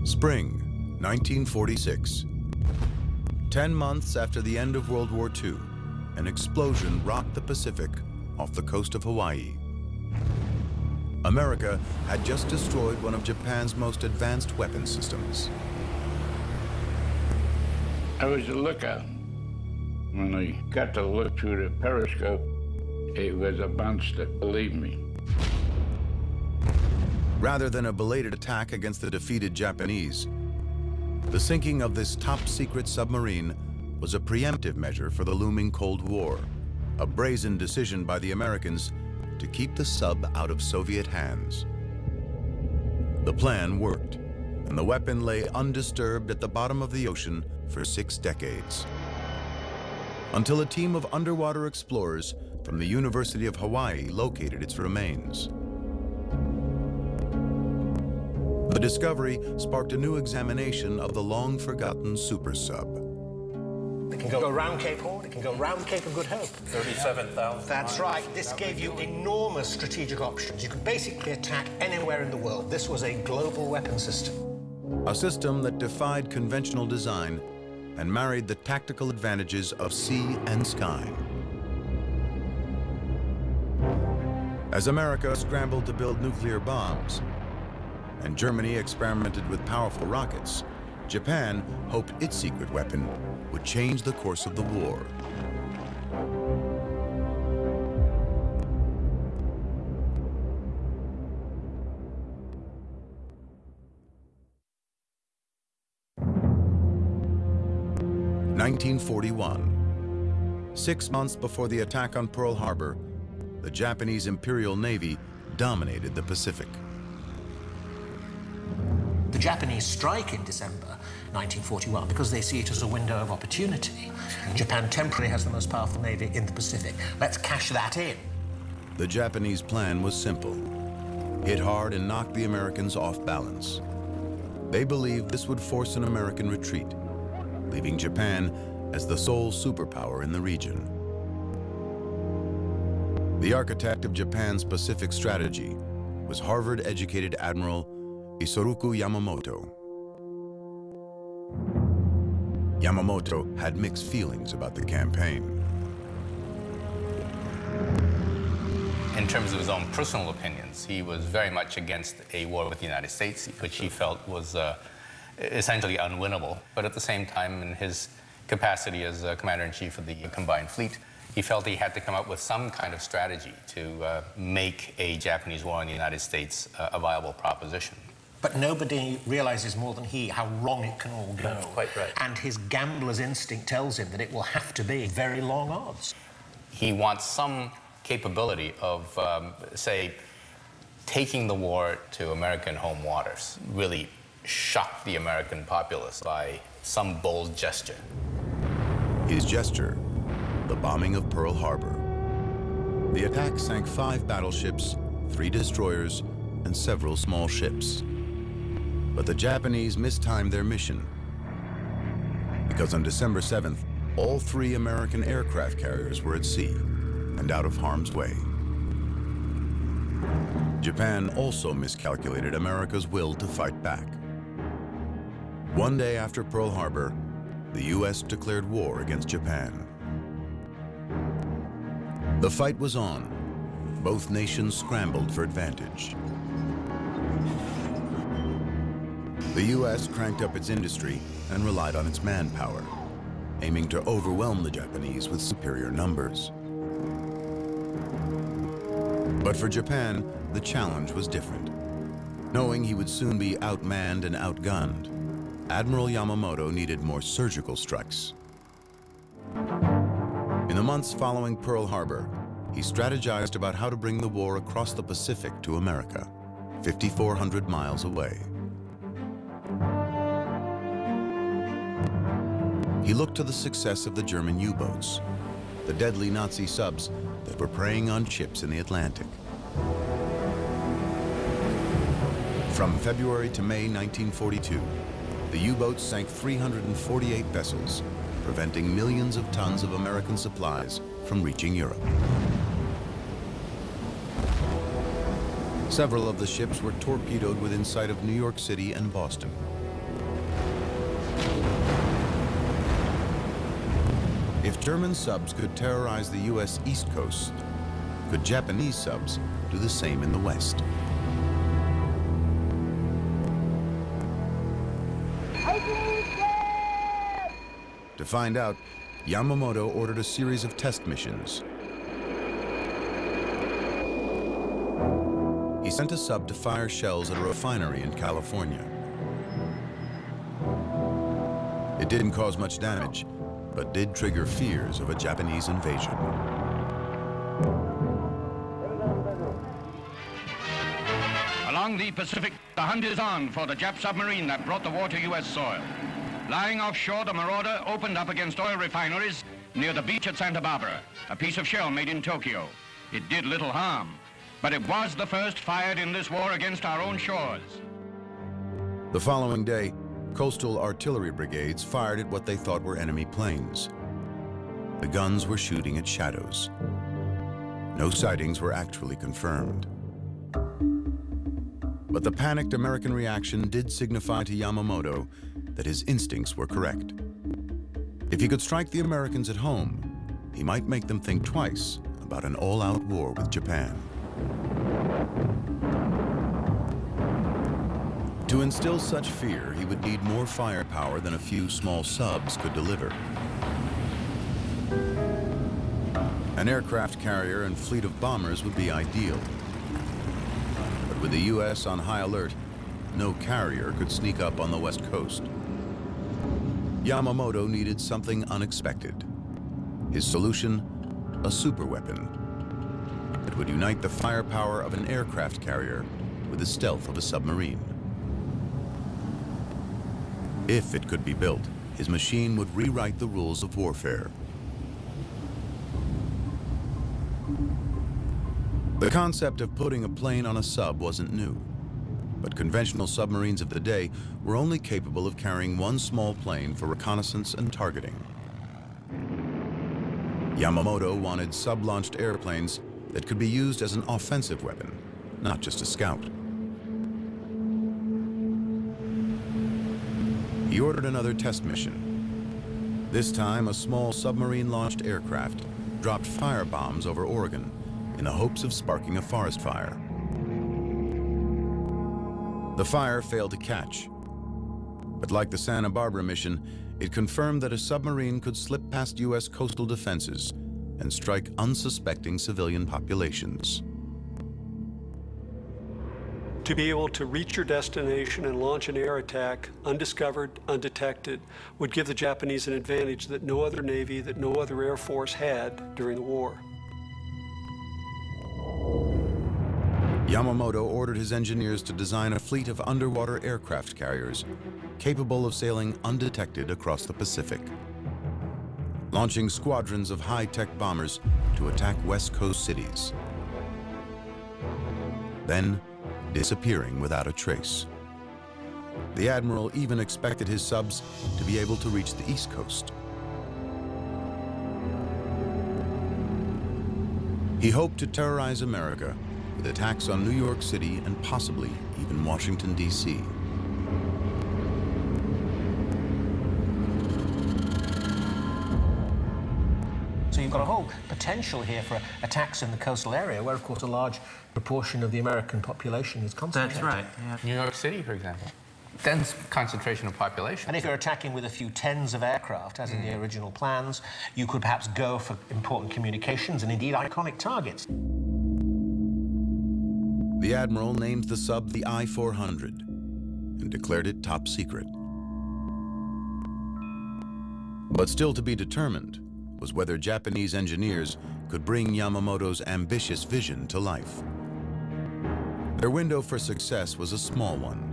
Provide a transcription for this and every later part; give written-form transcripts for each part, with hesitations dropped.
Spring, 1946. 10 months after the end of World War II, an explosion rocked the Pacific off the coast of Hawaii. America had just destroyed one of Japan's most advanced weapon systems. I was a lookout. When I got to look through the periscope, it was a monster, believe me. Rather than a belated attack against the defeated Japanese, the sinking of this top-secret submarine was a preemptive measure for the looming Cold War, a brazen decision by the Americans to keep the sub out of Soviet hands. The plan worked, and the weapon lay undisturbed at the bottom of the ocean for 6 decades. Until a team of underwater explorers from the University of Hawaii located its remains. The discovery sparked a new examination of the long-forgotten super sub. It can go around Cape Horn, it can go around Cape of Good Hope. 37,000. That's right. This gave you enormous strategic options. You could basically attack anywhere in the world. This was a global weapon system. A system that defied conventional design and married the tactical advantages of sea and sky. As America scrambled to build nuclear bombs, and Germany experimented with powerful rockets, Japan hoped its secret weapon would change the course of the war. In 1941, 6 months before the attack on Pearl Harbor, the Japanese Imperial Navy dominated the Pacific. The Japanese strike in December 1941 because they see it as a window of opportunity. Japan temporarily has the most powerful navy in the Pacific. Let's cash that in. The Japanese plan was simple. Hit hard and knock the Americans off balance. They believed this would force an American retreat, leaving Japan as the sole superpower in the region. The architect of Japan's Pacific strategy was Harvard-educated Admiral Isoroku Yamamoto. Yamamoto had mixed feelings about the campaign. In terms of his own personal opinions, he was very much against a war with the United States, which he felt was essentially unwinnable. But at the same time, in his capacity as Commander-in-Chief of the Combined Fleet, he felt he had to come up with some kind of strategy to make a Japanese war in the United States a viable proposition. But nobody realizes more than he how wrong it can all go. Quite right. And his gambler's instinct tells him that it will have to be very long odds. He wants some capability of, say, taking the war to American home waters, really shock the American populace by some bold gesture. His gesture, the bombing of Pearl Harbor. The attack sank 5 battleships, 3 destroyers, and several small ships. But the Japanese mistimed their mission, because on December 7th, all 3 American aircraft carriers were at sea and out of harm's way. Japan also miscalculated America's will to fight back. One day after Pearl Harbor, the U.S. declared war against Japan. The fight was on. Both nations scrambled for advantage. The U.S. cranked up its industry and relied on its manpower, aiming to overwhelm the Japanese with superior numbers. But for Japan, the challenge was different. Knowing he would soon be outmanned and outgunned, Admiral Yamamoto needed more surgical strikes. In the months following Pearl Harbor, he strategized about how to bring the war across the Pacific to America, 5,400 miles away. He looked to the success of the German U-boats, the deadly Nazi subs that were preying on ships in the Atlantic. From February to May 1942, the U-boats sank 348 vessels, preventing millions of tons of American supplies from reaching Europe. Several of the ships were torpedoed within sight of New York City and Boston. If German subs could terrorize the U.S. East Coast, could Japanese subs do the same in the West? To find out, Yamamoto ordered a series of test missions. He sent a sub to fire shells at a refinery in California. It didn't cause much damage, but did trigger fears of a Japanese invasion. Along the Pacific, the hunt is on for the Jap submarine that brought the war to U.S. soil. Lying offshore, the Marauder opened up against oil refineries near the beach at Santa Barbara, a piece of shell made in Tokyo. It did little harm, but it was the first fired in this war against our own shores. The following day, coastal artillery brigades fired at what they thought were enemy planes. The guns were shooting at shadows. No sightings were actually confirmed. But the panicked American reaction did signify to Yamamoto that his instincts were correct. If he could strike the Americans at home, he might make them think twice about an all-out war with Japan. To instill such fear, he would need more firepower than a few small subs could deliver. An aircraft carrier and fleet of bombers would be ideal. But with the U.S. on high alert, no carrier could sneak up on the West Coast. Yamamoto needed something unexpected. His solution, a superweapon that would unite the firepower of an aircraft carrier with the stealth of a submarine. If it could be built, his machine would rewrite the rules of warfare. The concept of putting a plane on a sub wasn't new, but conventional submarines of the day were only capable of carrying one small plane for reconnaissance and targeting. Yamamoto wanted sub-launched airplanes that could be used as an offensive weapon, not just a scout. He ordered another test mission. This time, a small submarine-launched aircraft dropped firebombs over Oregon in the hopes of sparking a forest fire. The fire failed to catch, but like the Santa Barbara mission, it confirmed that a submarine could slip past U.S. coastal defenses and strike unsuspecting civilian populations. To be able to reach your destination and launch an air attack, undiscovered, undetected, would give the Japanese an advantage that no other Navy, that no other Air Force had during the war. Yamamoto ordered his engineers to design a fleet of underwater aircraft carriers capable of sailing undetected across the Pacific, launching squadrons of high-tech bombers to attack West Coast cities, then disappearing without a trace. The admiral even expected his subs to be able to reach the East Coast. He hoped to terrorize America with attacks on New York City and possibly even Washington, D.C. So you've got a whole potential here for attacks in the coastal area, where, of course, a large proportion of the American population is concentrated. That's right. Yeah. New York City, for example. Dense concentration of population. And if you're attacking with a few tens of aircraft, as in the original plans, you could perhaps go for important communications and indeed iconic targets. The admiral named the sub the I-400 and declared it top secret. But still to be determined was whether Japanese engineers could bring Yamamoto's ambitious vision to life. Their window for success was a small one.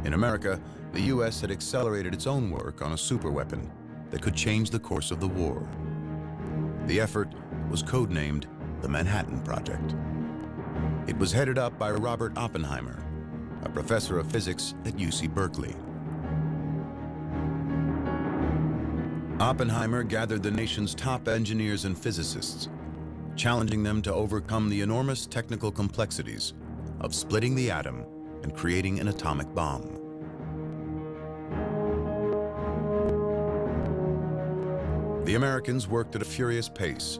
In America, the U.S. had accelerated its own work on a superweapon that could change the course of the war. The effort was codenamed the Manhattan Project. It was headed up by Robert Oppenheimer, a professor of physics at UC Berkeley. Oppenheimer gathered the nation's top engineers and physicists, challenging them to overcome the enormous technical complexities of splitting the atom and creating an atomic bomb. The Americans worked at a furious pace,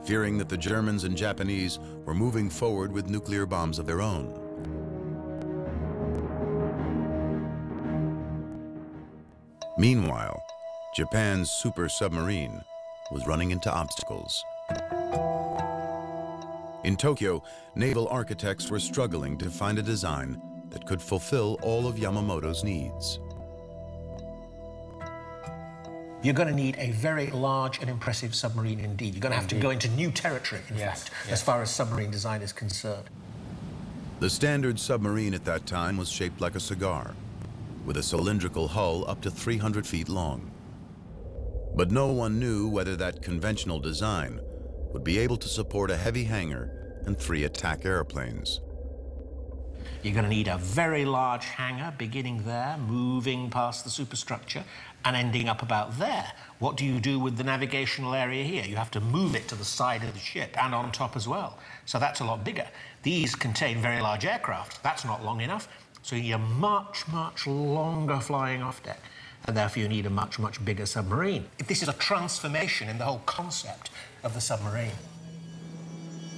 fearing that the Germans and Japanese were moving forward with nuclear bombs of their own. Meanwhile, Japan's super submarine was running into obstacles. In Tokyo, naval architects were struggling to find a design that could fulfill all of Yamamoto's needs. You're going to need a very large and impressive submarine indeed. You're going to have to go into new territory, in fact, as far as submarine design is concerned. The standard submarine at that time was shaped like a cigar, with a cylindrical hull up to 300 feet long. But no one knew whether that conventional design would be able to support a heavy hangar and 3 attack airplanes. You're going to need a very large hangar beginning there, moving past the superstructure, and ending up about there. What do you do with the navigational area here? You have to move it to the side of the ship and on top as well. So that's a lot bigger. These contain very large aircraft. That's not long enough. So you need a much, much longer flying off deck. And therefore you need a much, much bigger submarine. This is a transformation in the whole concept of the submarine.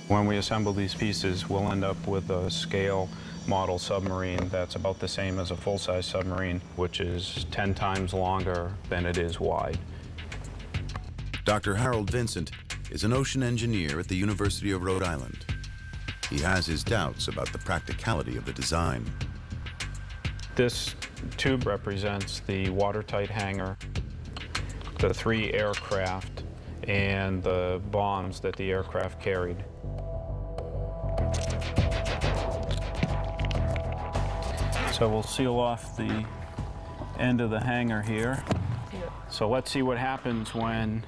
When we assemble these pieces, we'll end up with a scale model submarine that's about the same as a full-size submarine, which is 10 times longer than it is wide. Dr. Harold Vincent is an ocean engineer at the University of Rhode Island. He has his doubts about the practicality of the design. This tube represents the watertight hangar, the 3 aircraft, and the bombs that the aircraft carried. So we'll seal off the end of the hangar here. So let's see what happens when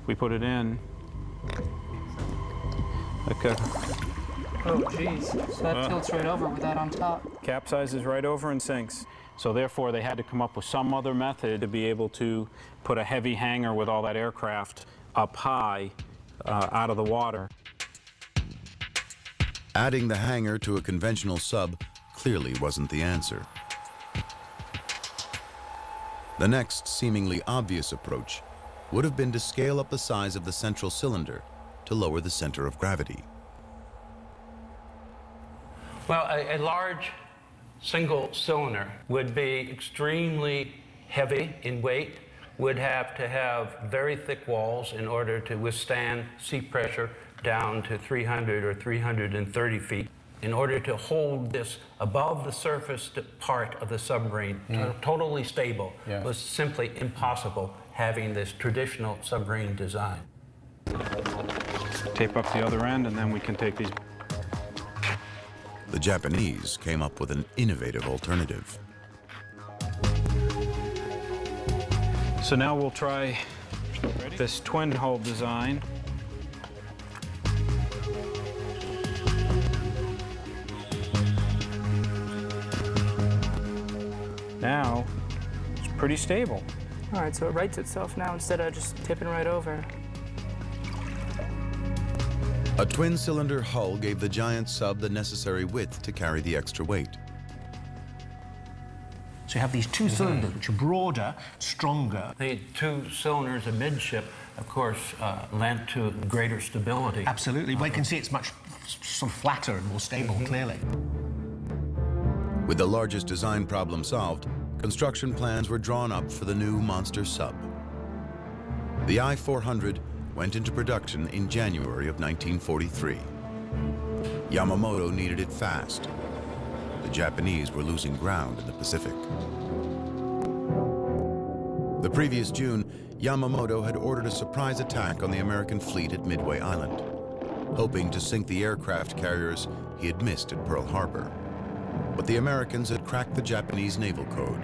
we put it in. Okay. Oh, geez. So that tilts right over with that on top. Capsizes right over and sinks. So therefore, they had to come up with some other method to be able to put a heavy hangar with all that aircraft up high out of the water. Adding the hangar to a conventional sub clearly wasn't the answer. The next seemingly obvious approach would have been to scale up the size of the central cylinder to lower the center of gravity. Well, a large single cylinder would be extremely heavy in weight, would have to have very thick walls in order to withstand sea pressure down to 300 or 330 feet. In order to hold this above the surface part of the submarine, totally stable, was simply impossible having this traditional submarine design. Tape up the other end, and then we can take these. The Japanese came up with an innovative alternative. So now we'll try this twin hull design. Now, it's pretty stable. All right, so it rights itself now instead of just tipping right over. A twin-cylinder hull gave the giant sub the necessary width to carry the extra weight. So you have these 2 cylinders, which are broader, stronger. The 2 cylinders amidship, of course, lent to greater stability. Absolutely. Well, you can see it's much sort of flatter and more stable, clearly. With the largest design problem solved, construction plans were drawn up for the new monster sub. The I-400 went into production in January of 1943. Yamamoto needed it fast. The Japanese were losing ground in the Pacific. The previous June, Yamamoto had ordered a surprise attack on the American fleet at Midway Island, hoping to sink the aircraft carriers he had missed at Pearl Harbor. But the Americans had cracked the Japanese naval code,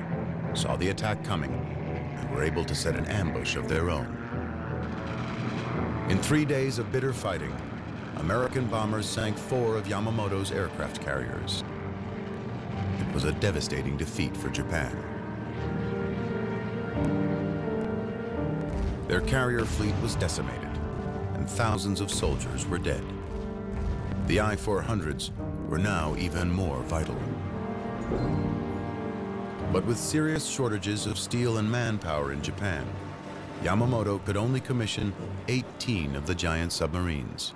saw the attack coming, and were able to set an ambush of their own. In 3 days of bitter fighting, American bombers sank 4 of Yamamoto's aircraft carriers. It was a devastating defeat for Japan. Their carrier fleet was decimated, and thousands of soldiers were dead. The I-400s were now even more vital. But with serious shortages of steel and manpower in Japan, Yamamoto could only commission 18 of the giant submarines.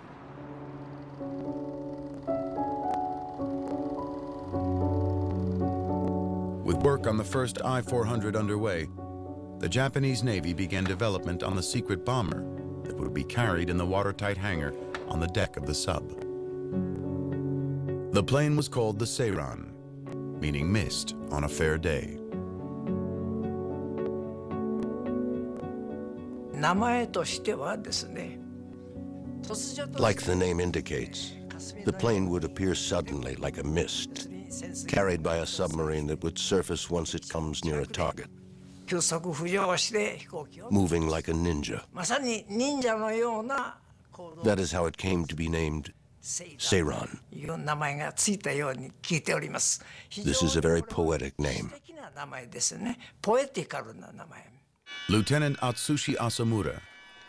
With work on the first I-400 underway, the Japanese Navy began development on the secret bomber that would be carried in the watertight hangar on the deck of the sub. The plane was called the Seiran, meaning mist on a fair day. Like the name indicates, the plane would appear suddenly like a mist, carried by a submarine that would surface once it comes near a target, moving like a ninja. That is how it came to be named Seiran. This is a very poetic name. Lieutenant Atsushi Asamura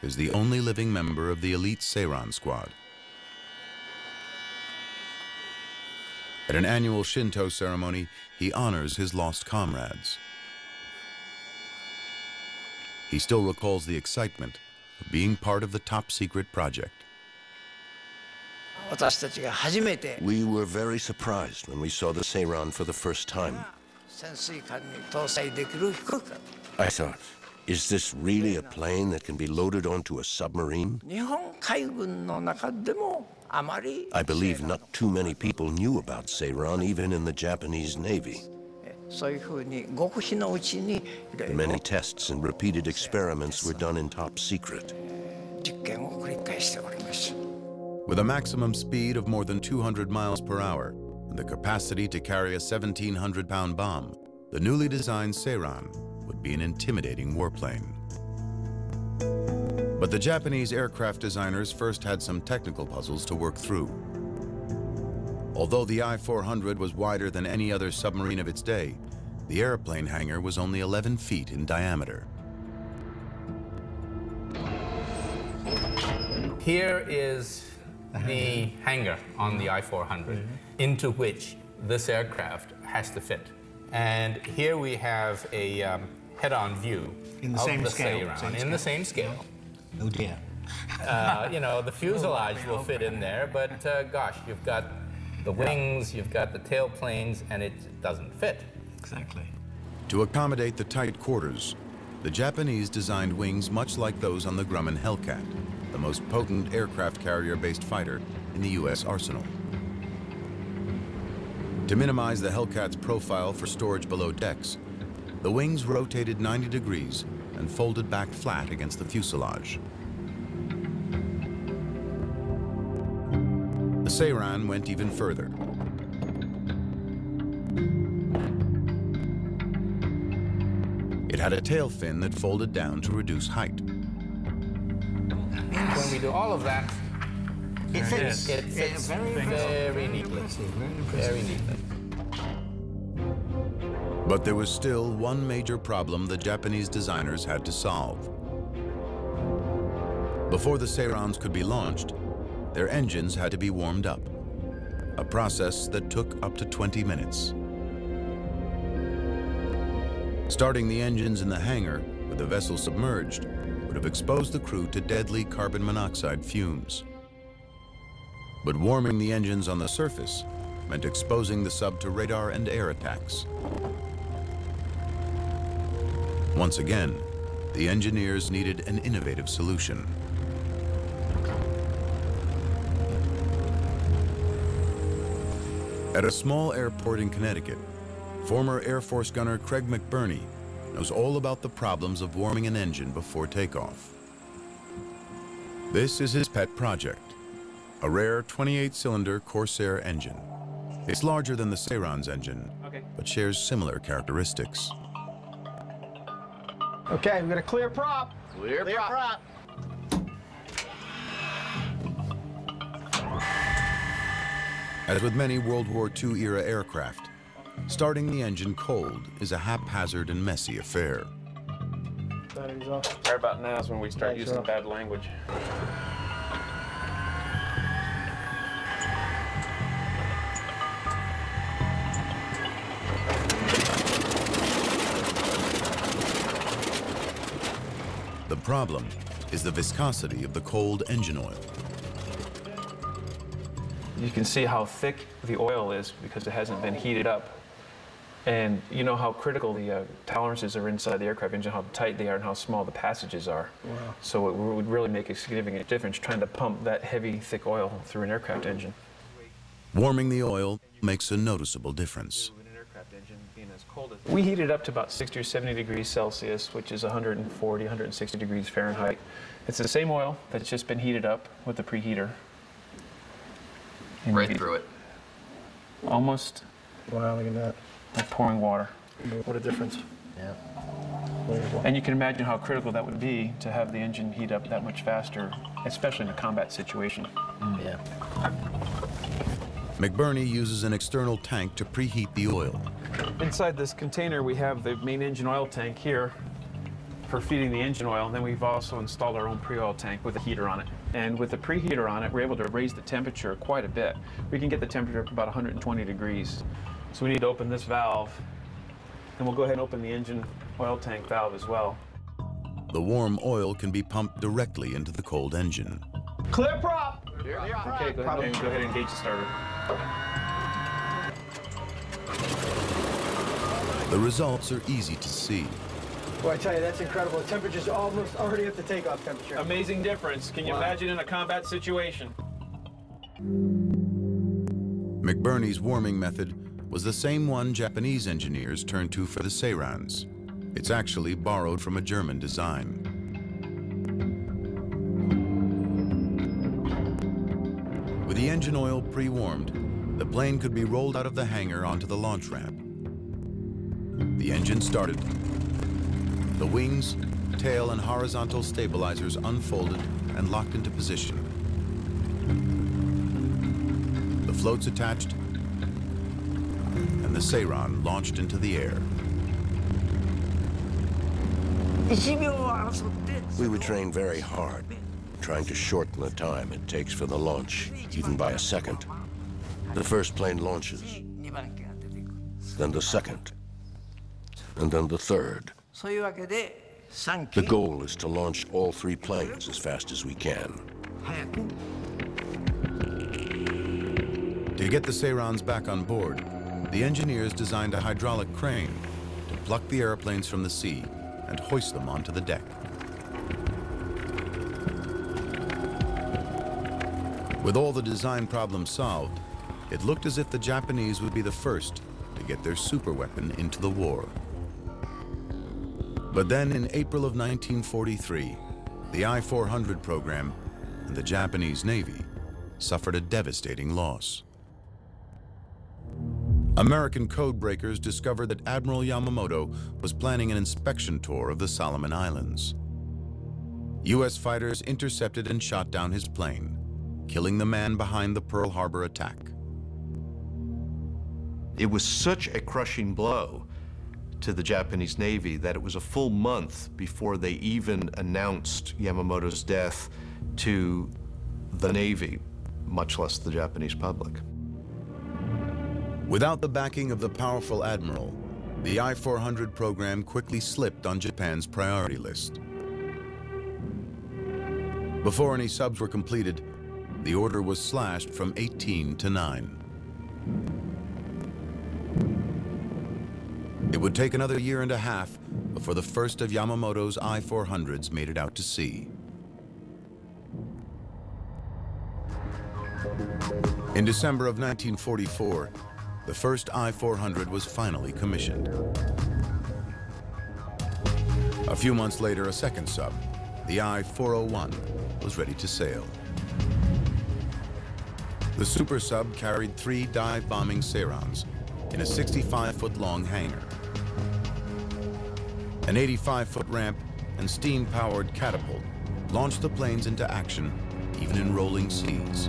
is the only living member of the elite Seiran squad. At an annual Shinto ceremony, he honors his lost comrades. He still recalls the excitement of being part of the top-secret project. We were very surprised when we saw the Seiran for the first time. I thought, is this really a plane that can be loaded onto a submarine? I believe not too many people knew about Seiran, even in the Japanese Navy. Many tests and repeated experiments were done in top secret. With a maximum speed of more than 200 miles per hour and the capacity to carry a 1,700-pound bomb, the newly designed Seiran would be an intimidating warplane. But the Japanese aircraft designers first had some technical puzzles to work through. Although the I-400 was wider than any other submarine of its day, the airplane hangar was only 11 feet in diameter. Here is the hangar on the I-400 into which this aircraft has to fit. And here we have a head-on view in the of same the scale, Seiran, in the same scale. Oh dear. You know, the fuselage will fit in there, but gosh, you've got the wings, you've got the tailplanes, and it doesn't fit. Exactly. To accommodate the tight quarters, the Japanese designed wings much like those on the Grumman Hellcat, the most potent aircraft carrier-based fighter in the U.S. arsenal. To minimize the Hellcat's profile for storage below decks, the wings rotated 90 degrees and folded back flat against the fuselage. The Seiran went even further. It had a tail fin that folded down to reduce height. When we do all of that, It fits. it fits very neatly. Very neatly. But there was still one major problem the Japanese designers had to solve. Before the Seirans could be launched, their engines had to be warmed up, a process that took up to 20 minutes. Starting the engines in the hangar with the vessel submerged would have exposed the crew to deadly carbon monoxide fumes. But warming the engines on the surface meant exposing the sub to radar and air attacks. Once again, the engineers needed an innovative solution. At a small airport in Connecticut, former Air Force gunner Craig McBurney knows all about the problems of warming an engine before takeoff. This is his pet project, a rare 28-cylinder Corsair engine. It's larger than the Seiran's engine, but shares similar characteristics. Okay, we've got a clear prop. Clear prop. As with many World War II-era aircraft, starting the engine cold is a haphazard and messy affair. Batteries off. Right about now is when we start using bad language. The problem is the viscosity of the cold engine oil. You can see how thick the oil is because it hasn't been heated up. And you know how critical the tolerances are inside the aircraft engine, how tight they are and how small the passages are. Wow. So it would really make a significant difference trying to pump that heavy, thick oil through an aircraft engine. Warming the oil makes a noticeable difference. We heat it up to about 60 or 70 degrees Celsius, which is 140, 160 degrees Fahrenheit. It's the same oil that's just been heated up with the preheater. And right through it. Almost. Wow, look at that. Like pouring water. What a difference. Yeah. And you can imagine how critical that would be to have the engine heat up that much faster, especially in a combat situation. Yeah. McBurney uses an external tank to preheat the oil. Inside this container, we have the main engine oil tank here for feeding the engine oil, and then we've also installed our own pre-oil tank with a heater on it. And with the preheater on it, we're able to raise the temperature quite a bit. We can get the temperature up to about 120 degrees. So we need to open this valve, and we'll go ahead and open the engine oil tank valve as well. The warm oil can be pumped directly into the cold engine. Clear prop! Okay, go ahead and engage the starter. The results are easy to see. Boy, I tell you, that's incredible. The temperature's almost already at the takeoff temperature. Amazing difference. Can you imagine in a combat situation? McBurney's warming method was the same one Japanese engineers turned to for the Submarines. It's actually borrowed from a German design. With the engine oil pre-warmed, the plane could be rolled out of the hangar onto the launch ramp. The engine started. The wings, tail, and horizontal stabilizers unfolded and locked into position. The floats attached, and the Submarine launched into the air. We would train very hard, trying to shorten the time it takes for the launch, even by a second. The first plane launches, then the second, and then the third. The goal is to launch all three planes as fast as we can. To get the Submarines back on board, the engineers designed a hydraulic crane to pluck the airplanes from the sea and hoist them onto the deck. With all the design problems solved, it looked as if the Japanese would be the first to get their superweapon into the war. But then in April of 1943, the I-400 program and the Japanese Navy suffered a devastating loss. American code breakers discovered that Admiral Yamamoto was planning an inspection tour of the Solomon Islands. U.S. fighters intercepted and shot down his plane, killing the man behind the Pearl Harbor attack. It was such a crushing blow to the Japanese Navy that it was a full month before they even announced Yamamoto's death to the Navy, much less the Japanese public. Without the backing of the powerful admiral, the I-400 program quickly slipped on Japan's priority list. Before any subs were completed, the order was slashed from 18 to 9. It would take another year and a half before the first of Yamamoto's I-400s made it out to sea. In December of 1944, the first I-400 was finally commissioned. A few months later, a second sub, the I-401, was ready to sail. The super sub carried 3 dive-bombing Submarines in a 65-foot-long hangar. An 85-foot ramp and steam-powered catapult launched the planes into action, even in rolling seas.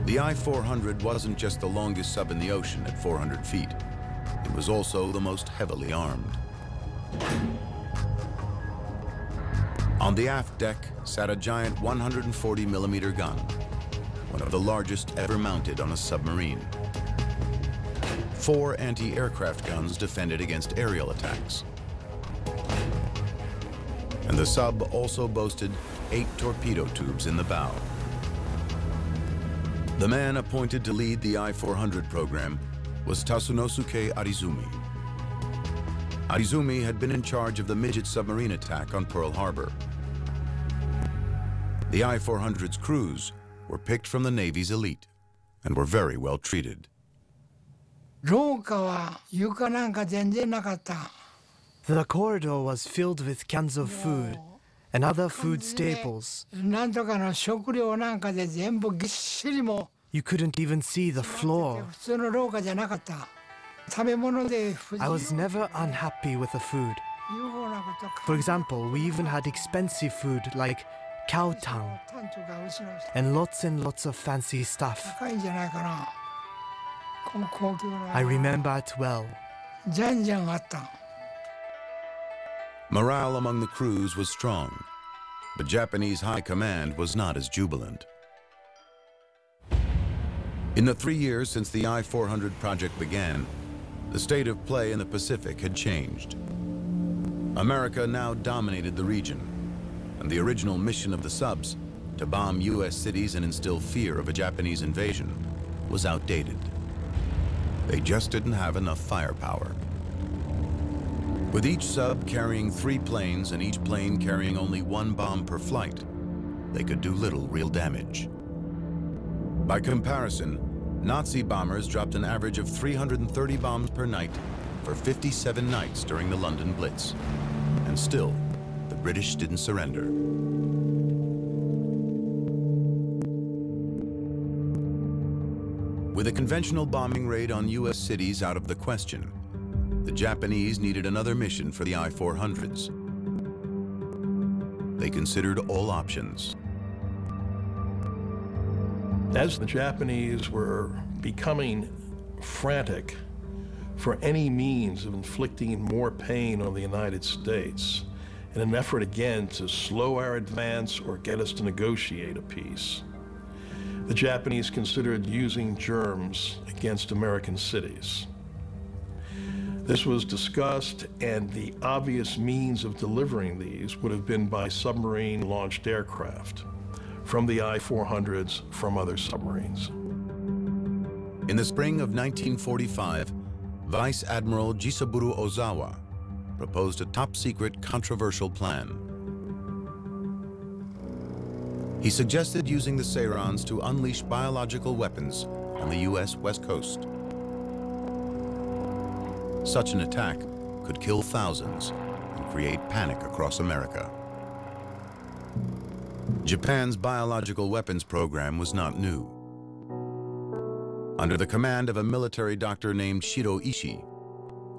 The I-400 wasn't just the longest sub in the ocean at 400 feet. It was also the most heavily armed. On the aft deck sat a giant 140-millimeter gun, one of the largest ever mounted on a submarine. 4 anti-aircraft guns defended against aerial attacks. And the sub also boasted 8 torpedo tubes in the bow. The man appointed to lead the I-400 program was Tasunosuke Arizumi. Arizumi had been in charge of the midget submarine attack on Pearl Harbor. The I-400's crews were picked from the Navy's elite and were very well treated. The corridor was filled with cans of food and other food staples. You couldn't even see the floor. I was never unhappy with the food. For example, we even had expensive food like cow tongue and lots of fancy stuff. I remember it well. Morale among the crews was strong, but Japanese high command was not as jubilant. In the 3 years since the I-400 project began, the state of play in the Pacific had changed. America now dominated the region, and the original mission of the subs, to bomb U.S. cities and instill fear of a Japanese invasion, was outdated. They just didn't have enough firepower. With each sub carrying 3 planes and each plane carrying only 1 bomb per flight, they could do little real damage. By comparison, Nazi bombers dropped an average of 330 bombs per night for 57 nights during the London Blitz. And still, the British didn't surrender. With a conventional bombing raid on U.S. cities out of the question, the Japanese needed another mission for the I-400s. They considered all options. As the Japanese were becoming frantic for any means of inflicting more pain on the United States, in an effort again to slow our advance or get us to negotiate a peace, the Japanese considered using germs against American cities. This was discussed, and the obvious means of delivering these would have been by submarine-launched aircraft, from the I-400s, from other submarines. In the spring of 1945, Vice Admiral Jisaburo Ozawa proposed a top-secret, controversial plan. He suggested using the Sairons to unleash biological weapons on the U.S. West Coast. Such an attack could kill thousands and create panic across America. Japan's biological weapons program was not new. Under the command of a military doctor named Shiro Ishii,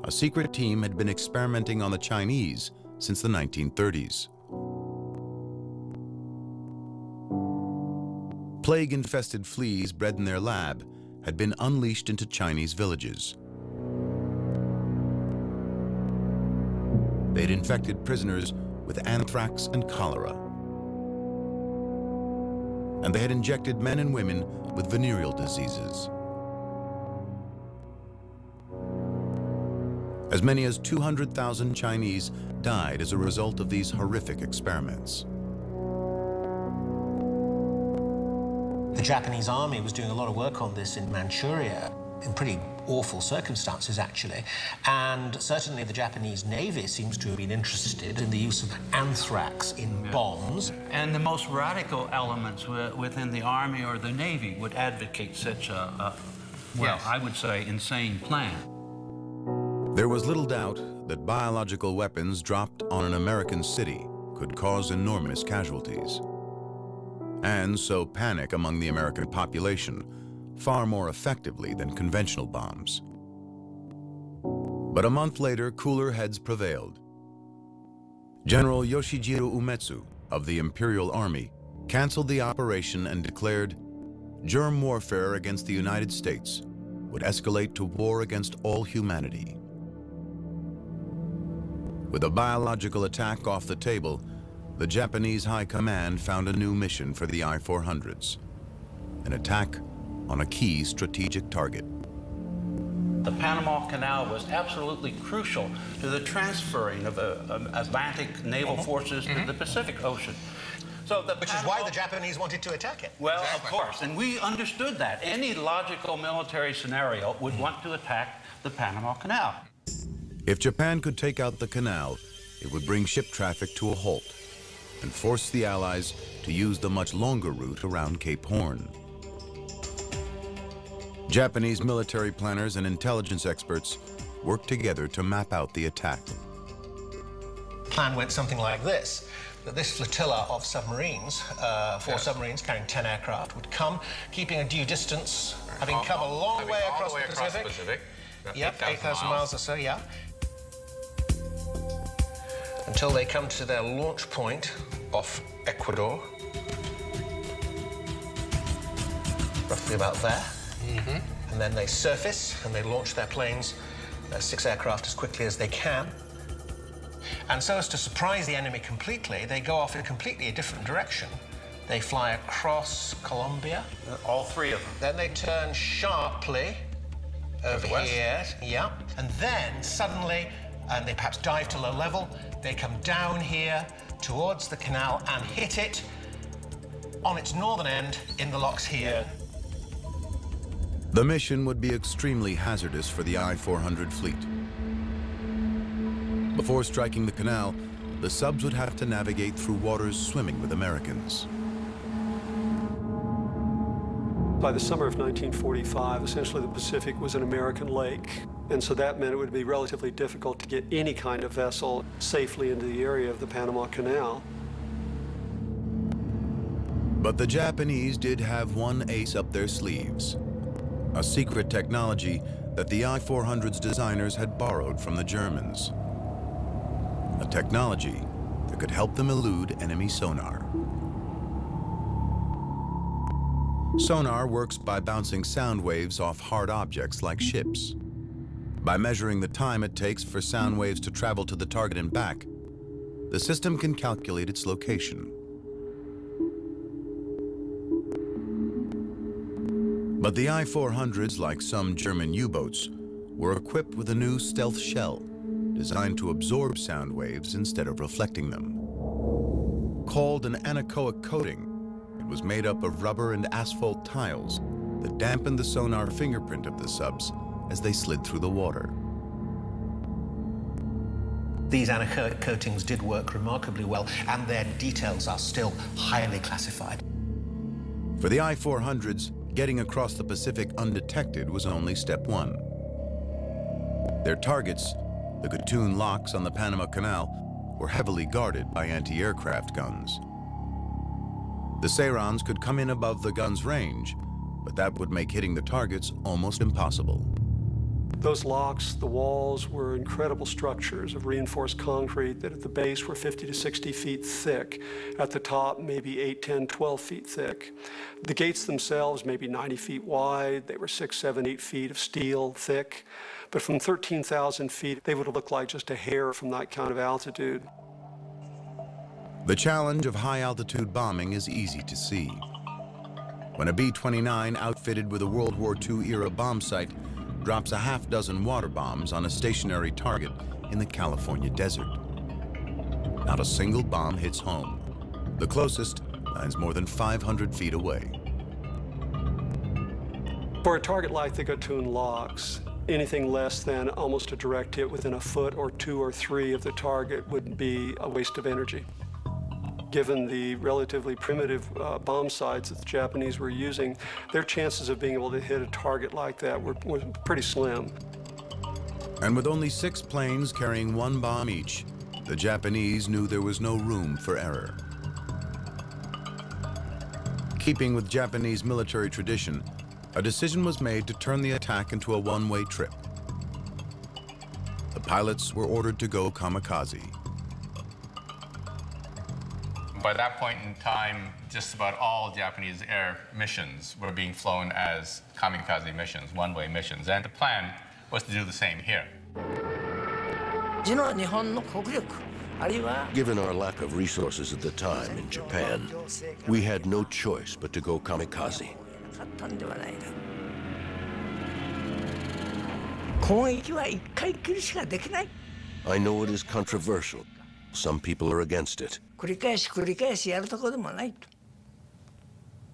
a secret team had been experimenting on the Chinese since the 1930s. Plague-infested fleas bred in their lab had been unleashed into Chinese villages. They'd infected prisoners with anthrax and cholera. And they had injected men and women with venereal diseases. As many as 200,000 Chinese died as a result of these horrific experiments. The Japanese army was doing a lot of work on this in Manchuria, in pretty awful circumstances, actually. And certainly the Japanese Navy seems to have been interested in the use of anthrax in bombs. And the most radical elements within the Army or the Navy would advocate such a well, I would say, insane plan. There was little doubt that biological weapons dropped on an American city could cause enormous casualties. And sow panic among the American population far more effectively than conventional bombs. But a month later, cooler heads prevailed. General Yoshijiro Umetsu of the Imperial Army canceled the operation and declared germ warfare against the United States would escalate to war against all humanity. With a biological attack off the table, the Japanese High Command found a new mission for the I-400s, an attack on a key strategic target. The Panama Canal was absolutely crucial to the transferring of Atlantic naval forces to the Pacific Ocean. So Which is why the Japanese wanted to attack it. Well, of course, and we understood that. Any logical military scenario would want to attack the Panama Canal. If Japan could take out the canal, it would bring ship traffic to a halt and force the Allies to use the much longer route around Cape Horn. Japanese military planners and intelligence experts worked together to map out the attack. Plan went something like this: that this flotilla of submarines, four submarines carrying 10 aircraft, would come, keeping a due distance, having come a long way across the Pacific. Yep, 8,000 miles or so, yeah. Until they come to their launch point off Ecuador. Roughly about there. And then they surface and they launch their planes, 6 aircraft, as quickly as they can. And so as to surprise the enemy completely, they go off in completely a different direction. They fly across Colombia. All 3 of them. Then they turn sharply over here. Yeah. And then suddenly, and they perhaps dive to low level, they come down here towards the canal and hit it on its northern end in the locks here. The mission would be extremely hazardous for the I-400 fleet. Before striking the canal, the subs would have to navigate through waters swimming with Americans. By the summer of 1945, essentially the Pacific was an American lake, and so that meant it would be relatively difficult to get any kind of vessel safely into the area of the Panama Canal. But the Japanese did have one ace up their sleeves, a secret technology that the I-400's designers had borrowed from the Germans. A technology that could help them elude enemy sonar. Sonar works by bouncing sound waves off hard objects like ships. By measuring the time it takes for sound waves to travel to the target and back, the system can calculate its location. But the I-400s, like some German U-boats, were equipped with a new stealth shell designed to absorb sound waves instead of reflecting them. Called an anechoic coating, it was made up of rubber and asphalt tiles that dampened the sonar fingerprint of the subs as they slid through the water. These anechoic coatings did work remarkably well, and their details are still highly classified. For the I-400s, getting across the Pacific undetected was only step 1. Their targets, the Gatun locks on the Panama Canal, were heavily guarded by anti-aircraft guns. The Serons could come in above the gun's range, but that would make hitting the targets almost impossible. Those locks, the walls, were incredible structures of reinforced concrete that at the base were 50 to 60 feet thick. At the top, maybe 8, 10, 12 feet thick. The gates themselves, maybe 90 feet wide. They were 6, 7, 8 feet of steel thick. But from 13,000 feet, they would have looked like just a hair from that kind of altitude. The challenge of high-altitude bombing is easy to see. When a B-29 outfitted with a World War II-era bomb sight drops a half-dozen water bombs on a stationary target in the California desert. Not a single bomb hits home. The closest lands more than 500 feet away. For a target like the Gatun locks, anything less than almost a direct hit within a foot or 2 or 3 of the target would be a waste of energy. Given the relatively primitive bomb sights that the Japanese were using, their chances of being able to hit a target like that were pretty slim. And with only 6 planes carrying 1 bomb each, the Japanese knew there was no room for error. Keeping with Japanese military tradition, a decision was made to turn the attack into a one-way trip. The pilots were ordered to go kamikaze. By that point in time, just about all Japanese air missions were being flown as kamikaze missions, one-way missions, and the plan was to do the same here. Given our lack of resources at the time in Japan, we had no choice but to go kamikaze. I know it is controversial. Some people are against it.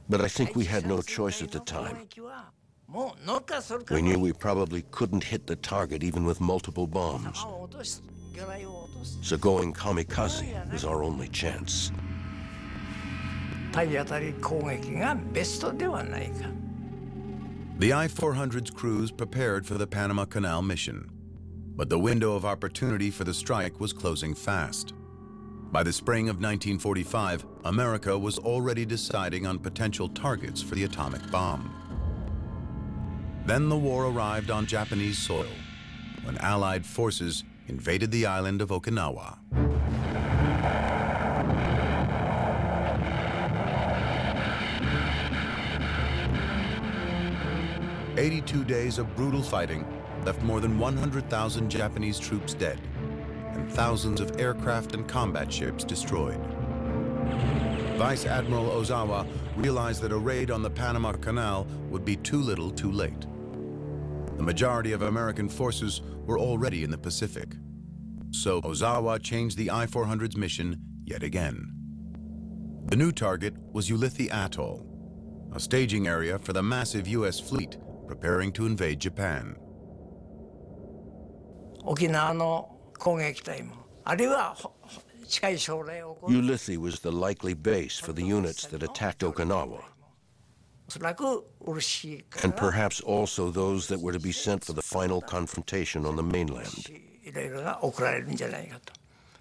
But I think we had no choice at the time. We knew we probably couldn't hit the target even with multiple bombs. So going kamikaze was our only chance. The I-400's crews prepared for the Panama Canal mission, but the window of opportunity for the strike was closing fast. By the spring of 1945, America was already deciding on potential targets for the atomic bomb. Then the war arrived on Japanese soil, when Allied forces invaded the island of Okinawa. 82 days of brutal fighting left more than 100,000 Japanese troops dead and thousands of aircraft and combat ships destroyed. Vice Admiral Ozawa realized that a raid on the Panama Canal would be too little too late. The majority of American forces were already in the Pacific. So Ozawa changed the I-400's mission yet again. The new target was Ulithi Atoll, a staging area for the massive U.S. fleet preparing to invade Japan. Ulithi was the likely base for the units that attacked Okinawa, and perhaps also those that were to be sent for the final confrontation on the mainland.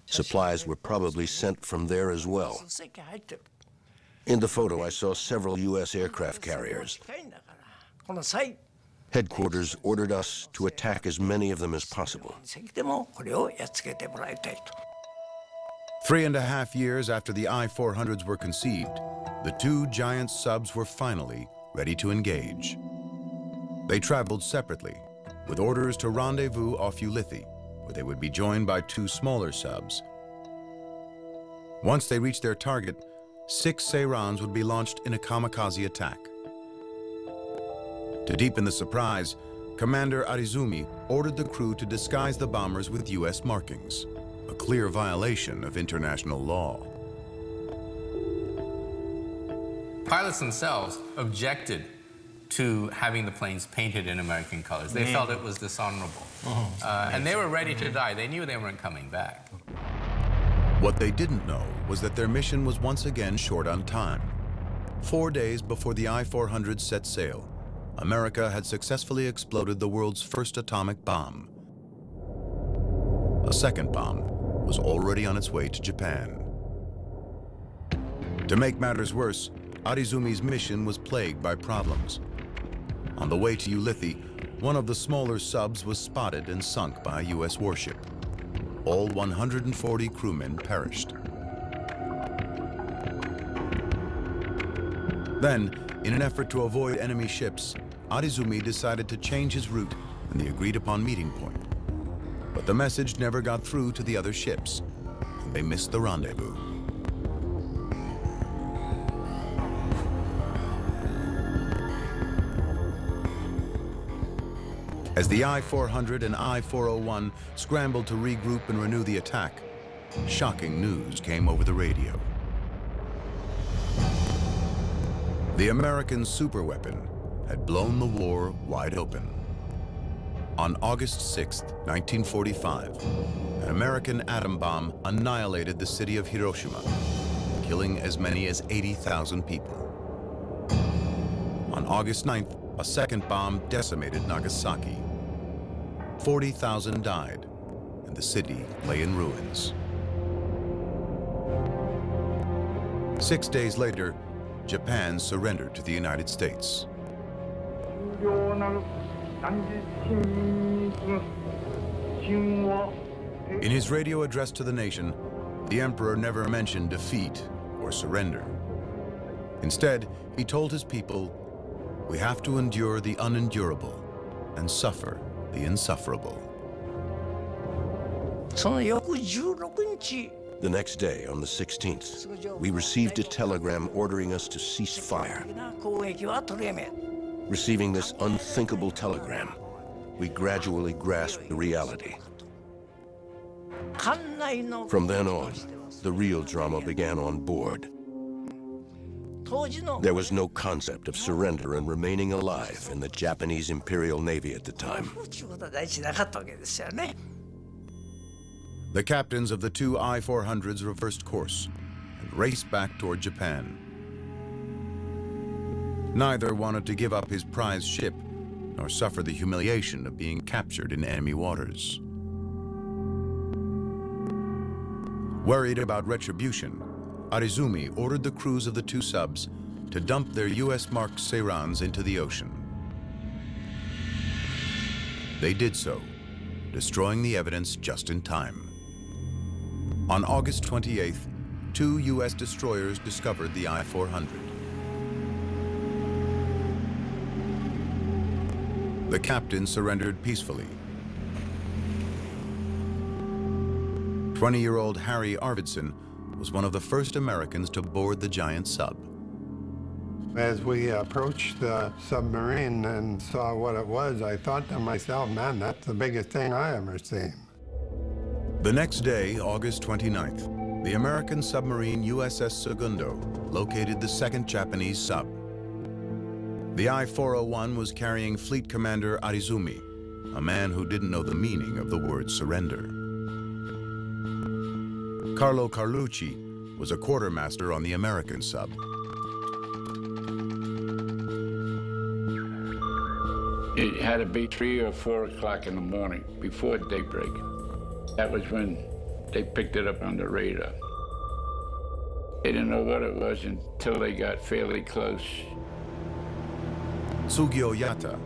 Supplies were probably sent from there as well. In the photo, I saw several U.S. aircraft carriers. Headquarters ordered us to attack as many of them as possible. 3.5 years after the I-400s were conceived, the two giant subs were finally ready to engage. They traveled separately, with orders to rendezvous off Ulithi, where they would be joined by two smaller subs. Once they reached their target, 6 Seirans would be launched in a kamikaze attack. To deepen the surprise, Commander Arizumi ordered the crew to disguise the bombers with U.S. markings, a clear violation of international law. Pilots themselves objected to having the planes painted in American colors. They felt it was dishonorable. And they were ready to die. They knew they weren't coming back. What they didn't know was that their mission was once again short on time. 4 days before the I-400 set sail, America had successfully exploded the world's first atomic bomb. A second bomb was already on its way to Japan. To make matters worse, Arizumi's mission was plagued by problems. On the way to Ulithi, one of the smaller subs was spotted and sunk by a U.S. warship. All 140 crewmen perished. Then, in an effort to avoid enemy ships, Arizumi decided to change his route and the agreed-upon meeting point. But the message never got through to the other ships, and they missed the rendezvous. As the I-400 and I-401 scrambled to regroup and renew the attack, shocking news came over the radio. The American superweapon had blown the war wide open. On August 6, 1945, an American atom bomb annihilated the city of Hiroshima, killing as many as 80,000 people. On August 9th, a second bomb decimated Nagasaki. 40,000 died, and the city lay in ruins. 6 days later, Japan surrendered to the United States. In his radio address to the nation, the emperor never mentioned defeat or surrender. Instead, he told his people, "We have to endure the unendurable and suffer the insufferable." The next day, on the 16th, we received a telegram ordering us to cease fire. Receiving this unthinkable telegram, we gradually grasped the reality. From then on, the real drama began on board. There was no concept of surrender and remaining alive in the Japanese Imperial Navy at the time. The captains of the two I-400s reversed course and raced back toward Japan. Neither wanted to give up his prized ship nor suffer the humiliation of being captured in enemy waters. Worried about retribution, Arizumi ordered the crews of the two subs to dump their US-marked Seirans into the ocean. They did so, destroying the evidence just in time. On August 28th, two US destroyers discovered the I-400. The captain surrendered peacefully. 20-year-old Harry Arvidsson was one of the first Americans to board the giant sub. As we approached the submarine and saw what it was, I thought to myself, man, that's the biggest thing I ever seen. The next day, August 29th, the American submarine USS Segundo located the second Japanese sub. The I-401 was carrying Fleet Commander Arizumi, a man who didn't know the meaning of the word surrender. Carlo Carlucci was a quartermaster on the American sub. It had to be 3 or 4 o'clock in the morning, before daybreak. That was when they picked it up on the radar. They didn't know what it was until they got fairly close. Sugio Yata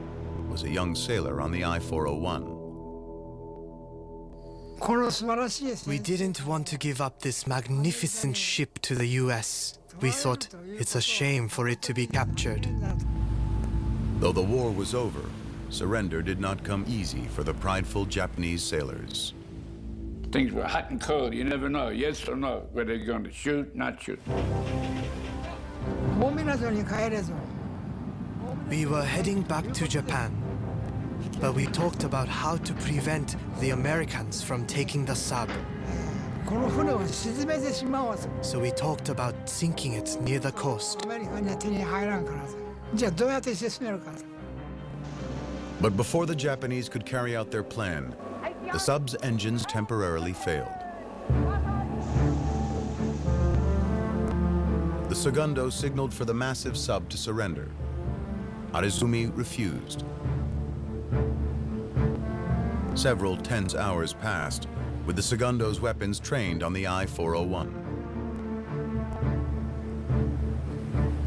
was a young sailor on the I-401. We didn't want to give up this magnificent ship to the US. We thought it's a shame for it to be captured. Though the war was over, surrender did not come easy for the prideful Japanese sailors. Things were hot and cold. You never know, yes or no, whether they're going to shoot, not shoot. We were heading back to Japan, but we talked about how to prevent the Americans from taking the sub. So we talked about sinking it near the coast. But before the Japanese could carry out their plan, the sub's engines temporarily failed. The Segundo signaled for the massive sub to surrender. Arizumi refused. Several tense hours passed, with the Segundo's weapons trained on the I-401.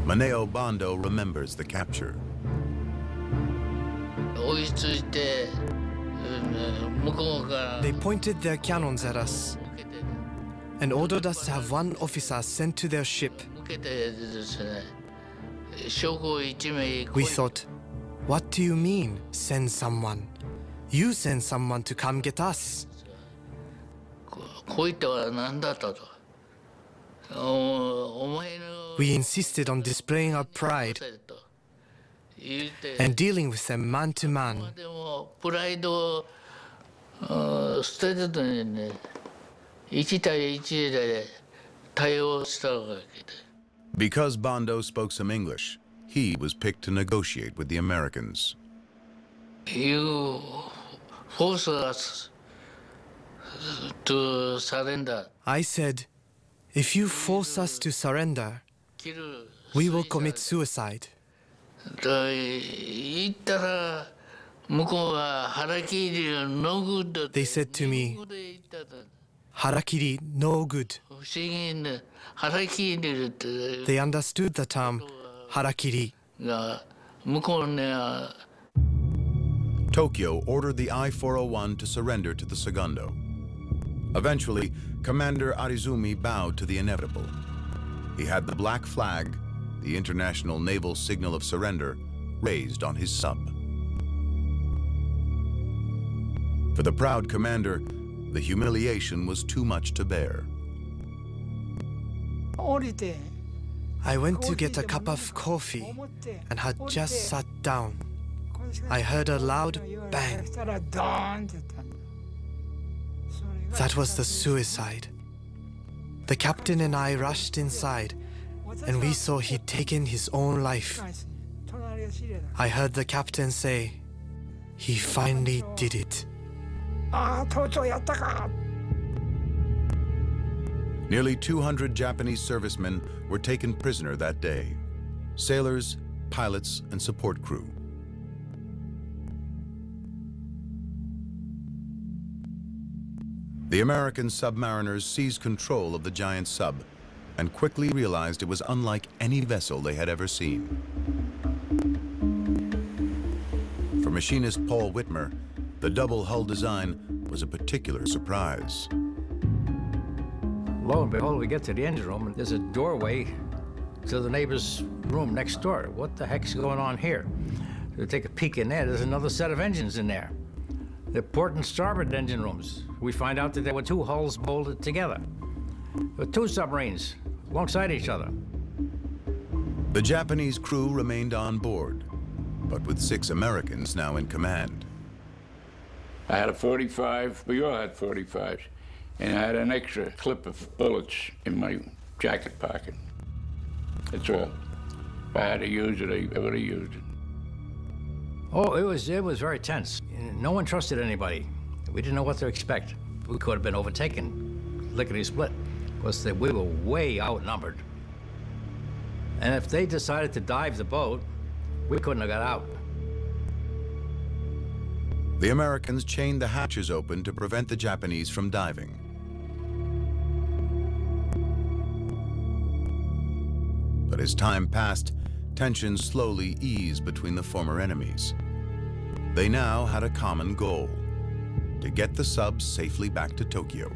Maneo Bando remembers the capture. They pointed their cannons at us and ordered us to have one officer sent to their ship. We thought, what do you mean, send someone? You send someone to come get us. We insisted on displaying our pride and dealing with them man to man. Because Bando spoke some English, he was picked to negotiate with the Americans. You force us to surrender. I said, if you force us to surrender, we will commit suicide. They said to me, harakiri, no good. They understood the term harakiri. Tokyo ordered the I-401 to surrender to the Segundo. Eventually, Commander Arizumi bowed to the inevitable. He had the black flag, the international naval signal of surrender, raised on his sub. For the proud commander, the humiliation was too much to bear. I went to get a cup of coffee and had just sat down I heard a loud bang. That was the suicide. The captain and I rushed inside, and we saw he'd taken his own life. I heard the captain say, he finally did it. Nearly 200 Japanese servicemen were taken prisoner that day. Sailors, pilots, and support crew. The American submariners seized control of the giant sub and quickly realized it was unlike any vessel they had ever seen. For machinist Paul Whitmer, the double hull design was a particular surprise. Lo and behold, we get to the engine room, and there's a doorway to the neighbor's room next door. What the heck's going on here? We take a peek in there. There's another set of engines in there. The port and starboard engine rooms. We find out that there were two hulls bolted together. There were two submarines alongside each other. The Japanese crew remained on board, but with 6 Americans now in command. I had a 45, we all had 45s, and I had an extra clip of bullets in my jacket pocket. That's all. If I had to use it, I would have used it. Oh, it was very tense. No one trusted anybody. We didn't know what to expect. We could have been overtaken, lickety-split, because we were way outnumbered. And if they decided to dive the boat, we couldn't have got out. The Americans chained the hatches open to prevent the Japanese from diving. But as time passed, tensions slowly eased between the former enemies. They now had a common goal: to get the subs safely back to Tokyo.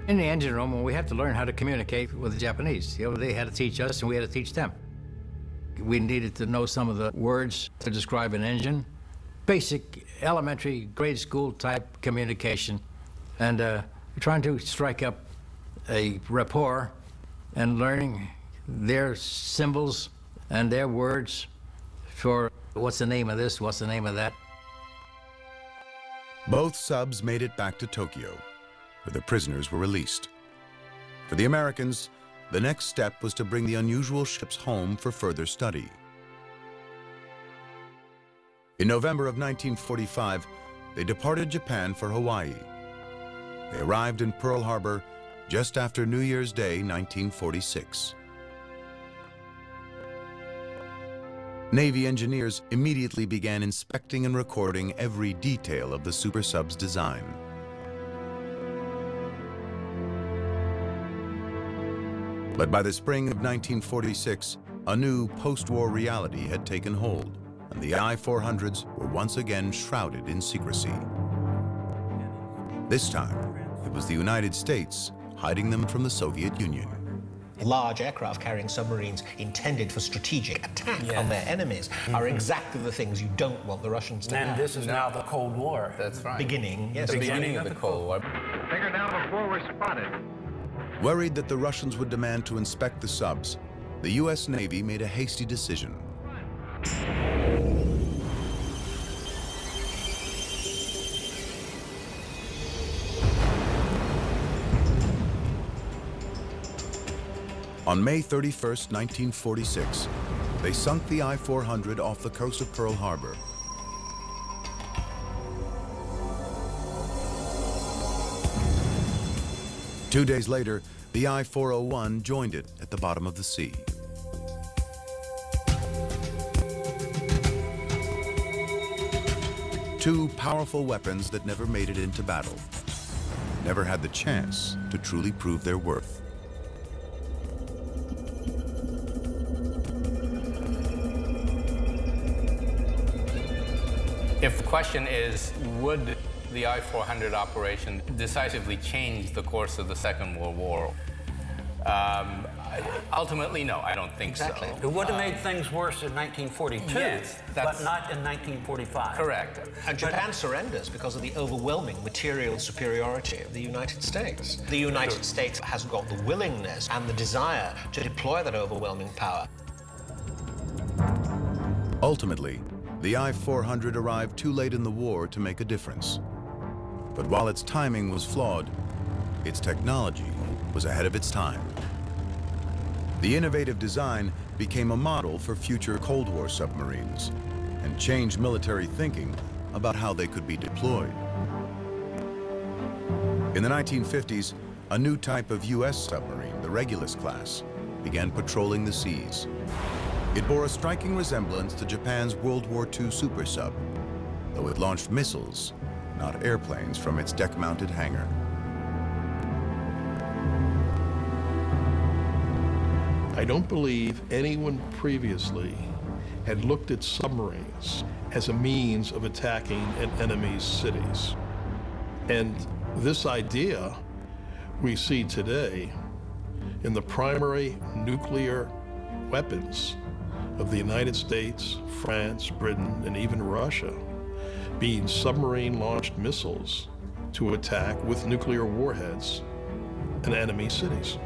In the engine room, we had to learn how to communicate with the Japanese. You know, they had to teach us, and we had to teach them. We needed to know some of the words to describe an engine. Basic, elementary, grade school type communication. And trying to strike up a rapport and learning their symbols and their words for what's the name of this, what's the name of that. Both subs made it back to Tokyo, where the prisoners were released. For the Americans, the next step was to bring the unusual ships home for further study. In November of 1945, they departed Japan for Hawaii. They arrived in Pearl Harbor just after New Year's Day, 1946. Navy engineers immediately began inspecting and recording every detail of the super sub's design. But by the spring of 1946, a new post-war reality had taken hold, and the I-400s were once again shrouded in secrecy. This time, it was the United States hiding them from the Soviet Union. Large aircraft carrying submarines intended for strategic attack on their enemies are exactly the things you don't want the Russians to have. And this is now the Cold War. That's right. Beginning, yes. The beginning of the Cold War. Figure down before we're spotted. Worried that the Russians would demand to inspect the subs, the U.S. Navy made a hasty decision. On May 31st, 1946, they sunk the I-400 off the coast of Pearl Harbor. Two days later, the I-401 joined it at the bottom of the sea. Two powerful weapons that never made it into battle, never had the chance to truly prove their worth. If the question is, would the I-400 operation decisively change the course of the Second World War? Ultimately, no, I don't think so. It would have made things worse in 1942, yes, but not in 1945. Correct. And Japan surrenders because of the overwhelming material superiority of the United States. The United States has got the willingness and the desire to deploy that overwhelming power. Ultimately, the I-400 arrived too late in the war to make a difference. But while its timing was flawed, its technology was ahead of its time. The innovative design became a model for future Cold War submarines and changed military thinking about how they could be deployed. In the 1950s, a new type of U.S. submarine, the Regulus-class, began patrolling the seas. It bore a striking resemblance to Japan's World War II super sub, though it launched missiles, not airplanes, from its deck-mounted hangar. I don't believe anyone previously had looked at submarines as a means of attacking an enemy's cities. And this idea we see today in the primary nuclear weapons of the United States, France, Britain, and even Russia, being submarine-launched missiles to attack with nuclear warheads an enemy cities.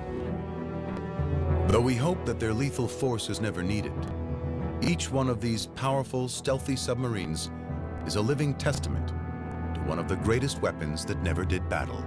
Though we hope that their lethal force is never needed, each one of these powerful, stealthy submarines is a living testament to one of the greatest weapons that never did battle.